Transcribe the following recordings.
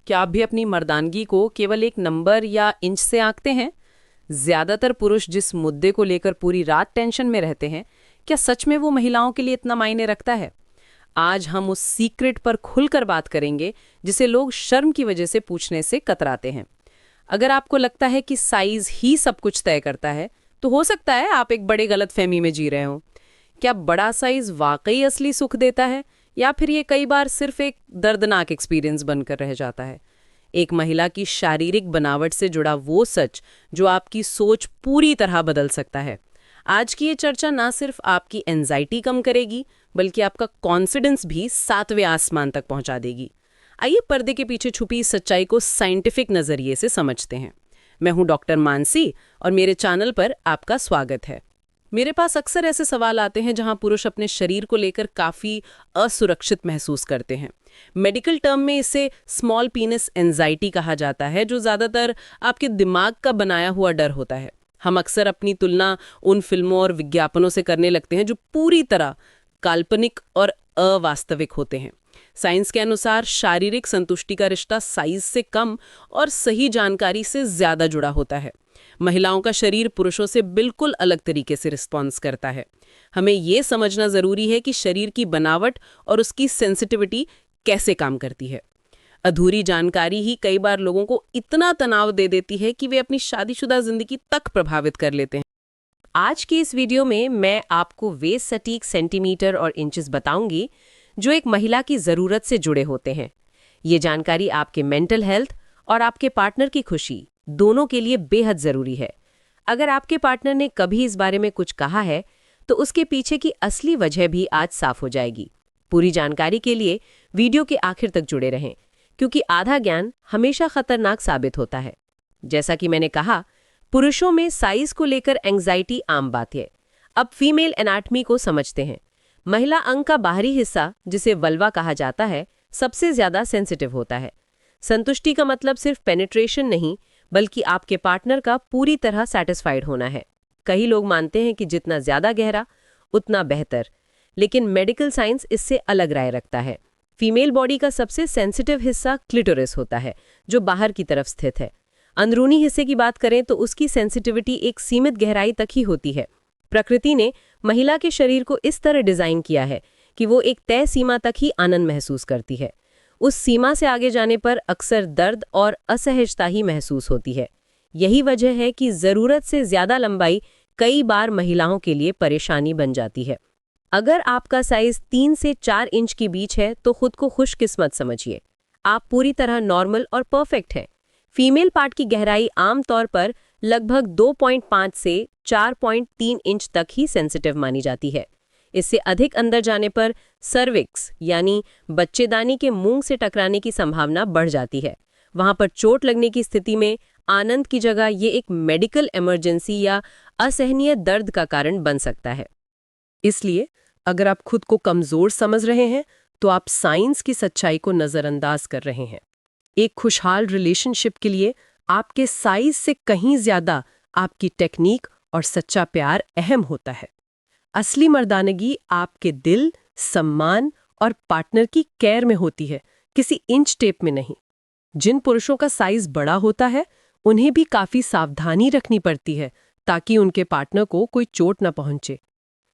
क्या आप भी अपनी मर्दानगी को केवल एक नंबर या इंच से आंकते हैं? ज्यादातर पुरुष जिस मुद्दे को लेकर पूरी रात टेंशन में रहते हैं, क्या सच में वो महिलाओं के लिए इतना मायने रखता है? आज हम उस सीक्रेट पर खुलकर बात करेंगे जिसे लोग शर्म की वजह से पूछने से कतराते हैं। अगर आपको लगता है कि साइज ही सब कुछ तय करता है, तो हो सकता है आप एक बड़े गलतफहमी में जी रहे हो। क्या बड़ा साइज वाकई असली सुख देता है, या फिर ये कई बार सिर्फ एक दर्दनाक एक्सपीरियंस बनकर रह जाता है? एक महिला की शारीरिक बनावट से जुड़ा वो सच जो आपकी सोच पूरी तरह बदल सकता है। आज की ये चर्चा ना सिर्फ आपकी एंजाइटी कम करेगी, बल्कि आपका कॉन्फिडेंस भी 7वें आसमान तक पहुंचा देगी। आइए पर्दे के पीछे छुपी इस सच्चाई को साइंटिफिक नजरिए से समझते हैं। मैं हूं डॉक्टर मानसी और मेरे चैनल पर आपका स्वागत है। मेरे पास अक्सर ऐसे सवाल आते हैं जहां पुरुष अपने शरीर को लेकर काफी असुरक्षित महसूस करते हैं। मेडिकल टर्म में इसे स्मॉल पीनिस एंजाइटी कहा जाता है, जो ज्यादातर आपके दिमाग का बनाया हुआ डर होता है। हम अक्सर अपनी तुलना उन फिल्मों और विज्ञापनों से करने लगते हैं जो पूरी तरह काल्पनिक और अवास्तविक होते हैं। साइंस के अनुसार शारीरिक संतुष्टि का रिश्ता साइज से कम और सही जानकारी से ज्यादा जुड़ा होता है। महिलाओं का शरीर पुरुषों से बिल्कुल अलग तरीके से रिस्पॉन्स करता है। हमें ये समझना जरूरी है कि शरीर की बनावट और उसकी सेंसिटिविटी कैसे काम करती है। अधूरी जानकारी ही कई बार लोगों को इतना तनाव दे देती है कि वे अपनी शादीशुदा जिंदगी तक प्रभावित कर लेते हैं। आज की इस वीडियो में मैं आपको वे सटीक सेंटीमीटर और इंचेस बताऊंगी जो एक महिला की जरूरत से जुड़े होते हैं। ये जानकारी आपके मेंटल हेल्थ और आपके पार्टनर की खुशी दोनों के लिए बेहद जरूरी है। अगर आपके पार्टनर ने कभी इस बारे में कुछ कहा है, तो उसके पीछे की असली वजह भी आज साफ हो जाएगी। पूरी जानकारी के लिए वीडियो के आखिर तक जुड़े रहें, क्योंकि आधा ज्ञान हमेशा खतरनाक साबित होता है। जैसा कि मैंने कहा, पुरुषों में साइज को लेकर एंग्जाइटी आम बात है। अब फीमेल एनाटॉमी को समझते हैं। महिला अंग का बाहरी हिस्सा, जिसे वल्वा कहा जाता है, सबसे ज्यादा सेंसिटिव होता है। संतुष्टि का मतलब सिर्फ पेनिट्रेशन नहीं, बल्कि आपके पार्टनर का पूरी तरह सेटिस्फाइड होना है। कई लोग मानते हैं कि जितना ज्यादा गहरा उतना बेहतर, लेकिन मेडिकल साइंस इससे अलग राय रखता है। फीमेल बॉडी का सबसे सेंसिटिव हिस्सा क्लिटोरिस होता है, जो बाहर की तरफ स्थित है। अंदरूनी हिस्से की बात करें तो उसकी सेंसिटिविटी एक सीमित गहराई तक ही होती है। प्रकृति ने महिला के शरीर को इस तरह डिजाइन किया है कि वो एक तय सीमा तक ही आनंद महसूस करती है। उस सीमा से आगे जाने पर अक्सर दर्द और असहजता ही महसूस होती है। यही वजह है कि जरूरत से ज्यादा लंबाई कई बार महिलाओं के लिए परेशानी बन जाती है। अगर आपका साइज 3 से 4 इंच के बीच है, तो खुद को खुशकिस्मत समझिए। आप पूरी तरह नॉर्मल और परफेक्ट हैं। फीमेल पार्ट की गहराई आमतौर पर लगभग 2.5 से 4.3 इंच तक ही सेंसिटिव मानी जाती है। इससे अधिक अंदर जाने पर सर्विक्स यानी बच्चेदानी के मूंग से टकराने की संभावना बढ़ जाती है। वहां पर चोट लगने की स्थिति में आनंद की जगह ये एक मेडिकल इमरजेंसी या असहनीय दर्द का कारण बन सकता है। इसलिए अगर आप खुद को कमजोर समझ रहे हैं, तो आप साइंस की सच्चाई को नजरअंदाज कर रहे हैं। एक खुशहाल रिलेशनशिप के लिए आपके साइज से कहीं ज्यादा आपकी टेक्निक और सच्चा प्यार अहम होता है। असली मर्दानगी आपके दिल, सम्मान और पार्टनर की केयर में होती है, किसी इंच टेप में नहीं। जिन पुरुषों का साइज बड़ा होता है, उन्हें भी काफी सावधानी रखनी पड़ती है ताकि उनके पार्टनर को कोई चोट न पहुंचे।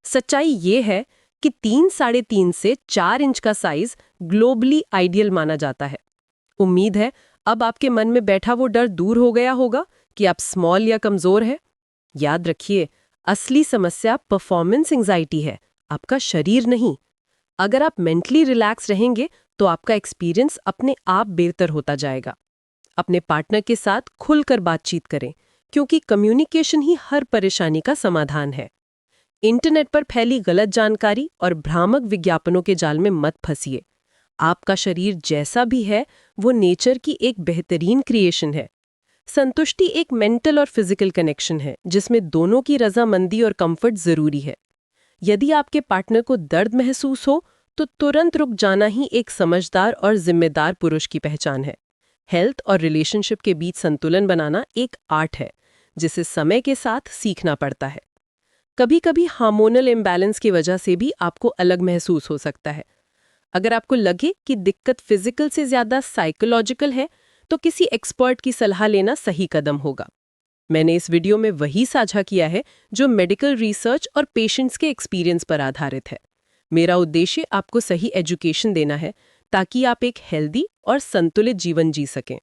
सच्चाई ये है कि 3-3.5 से 4 इंच का साइज ग्लोबली आइडियल माना जाता है। उम्मीद है अब आपके मन में बैठा वो डर दूर हो गया होगा कि आप स्मॉल या कमजोर हैं। याद रखिए, असली समस्या परफॉर्मेंस एंजाइटी है, आपका शरीर नहीं। अगर आप मेंटली रिलैक्स रहेंगे, तो आपका एक्सपीरियंस अपने आप बेहतर होता जाएगा। अपने पार्टनर के साथ खुलकर बातचीत करें, क्योंकि कम्युनिकेशन ही हर परेशानी का समाधान है। इंटरनेट पर फैली गलत जानकारी और भ्रामक विज्ञापनों के जाल में मत फंसिए। आपका शरीर जैसा भी है, वो नेचर की एक बेहतरीन क्रिएशन है। संतुष्टि एक मेंटल और फिजिकल कनेक्शन है, जिसमें दोनों की रजामंदी और कंफर्ट जरूरी है। यदि आपके पार्टनर को दर्द महसूस हो, तो तुरंत रुक जाना ही एक समझदार और जिम्मेदार पुरुष की पहचान है। हेल्थ और रिलेशनशिप के बीच संतुलन बनाना एक आर्ट है, जिसे समय के साथ सीखना पड़ता है। कभी कभी हार्मोनल इम्बैलेंस की वजह से भी आपको अलग महसूस हो सकता है। अगर आपको लगे कि दिक्कत फिजिकल से ज्यादा साइकोलॉजिकल है, तो किसी एक्सपर्ट की सलाह लेना सही कदम होगा। मैंने इस वीडियो में वही साझा किया है जो मेडिकल रिसर्च और पेशेंट्स के एक्सपीरियंस पर आधारित है। मेरा उद्देश्य आपको सही एजुकेशन देना है ताकि आप एक हेल्दी और संतुलित जीवन जी सकें।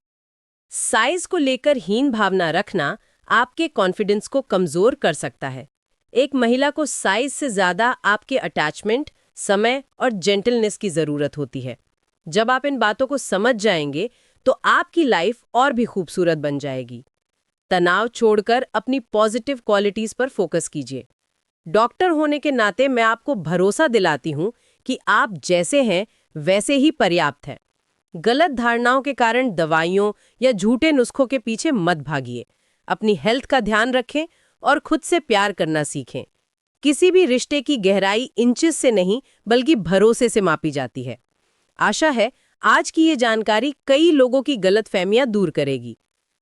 साइज को लेकर हीन भावना रखना आपके कॉन्फिडेंस को कमजोर कर सकता है। एक महिला को साइज से ज्यादा आपके अटैचमेंट, समय और जेंटलनेस की जरूरत होती है। जब आप इन बातों को समझ जाएंगे तो आपकी लाइफ और भी खूबसूरत बन जाएगी। तनाव छोड़कर अपनी पॉजिटिव क्वालिटीज पर फोकस कीजिए। डॉक्टर होने के नाते मैं आपको भरोसा दिलाती हूं कि आप जैसे हैं वैसे ही पर्याप्त हैं। गलत धारणाओं के कारण दवाइयों या झूठे नुस्खों के पीछे मत भागिए। अपनी हेल्थ का ध्यान रखें और खुद से प्यार करना सीखें। किसी भी रिश्ते की गहराई इंचेस से नहीं बल्कि भरोसे से मापी जाती है। आशा है आज की ये जानकारी कई लोगों की गलतफहमियां दूर करेगी।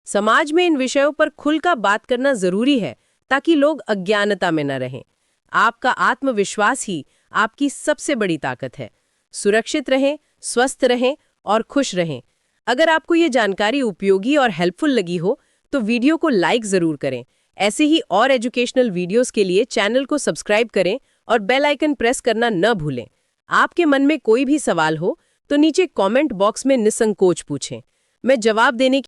समाज में इन विषयों पर खुलकर बात करना जरूरी है ताकि लोग अज्ञानता में न रहें। आपका आत्मविश्वास ही आपकी सबसे बड़ी ताकत है। सुरक्षित रहें, स्वस्थ रहें और खुश रहें। अगर आपको ये जानकारी उपयोगी और हेल्पफुल लगी हो तो वीडियो को लाइक जरूर करें। ऐसे ही और एजुकेशनल वीडियोस के लिए चैनल को सब्सक्राइब करें और बेल आइकन प्रेस करना न भूलें। आपके मन में कोई भी सवाल हो तो नीचे कमेंट बॉक्स में निसंकोच पूछें। मैं जवाब देने की